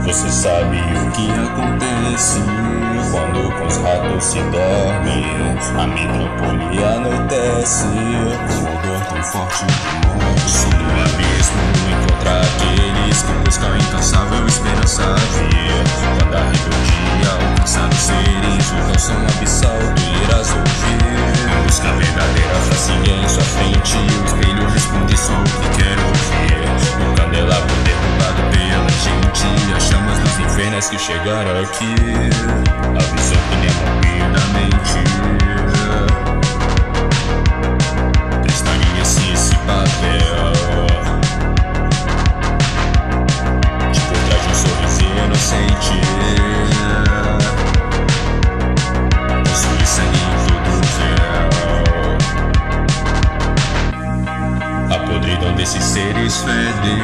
Você sabe o que acontece quando com os ratos se dorme? A metrópole anoitece com o odor tão forte de morte. Sou no abismo encontrar aqueles que buscam a incansável esperança vir. Quando a rebeldia alcançar os seres, o teu som abissal tu irás ouvir. Busca a verdadeira face em sua frente, o espelho responde só o que quer ouvir. O candelabro derrubado pela gente, as chamas dos infernos que chegaram aqui, a visão que nem rapidamente prestaria-se esse papel de por trás de um sorriso inocente. Possui sangue em todo o véu. A podridão desses seres fede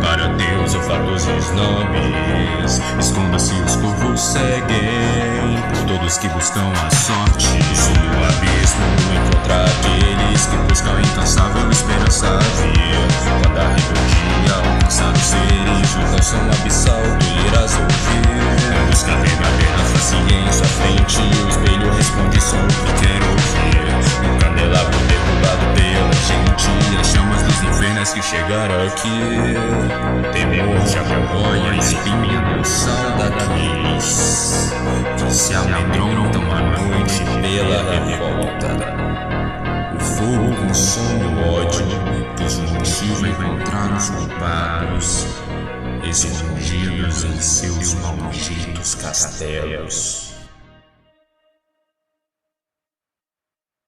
para Deus olfatos nobres. Esconda-se, os corvos seguem por todos que buscam a sorte. No abismo encontrar aqueles que buscam a incansável esperança vir. Quando a rebeldia alcançar os seres, o teu som abissal tu irás ouvir. Busca a verdadeira face em sua frente, o espelho responde só o que quer ouvir. Um candelabro derrubado pela gente, as chamas dos infernos que chegaram aqui. Temor de vergonha, espinho, sal daqueles que se amedrontam à noite pela revolta. O fogo consome o ódio, pois o motivo é encontrar os culpados escondidos em seus malditos castelos.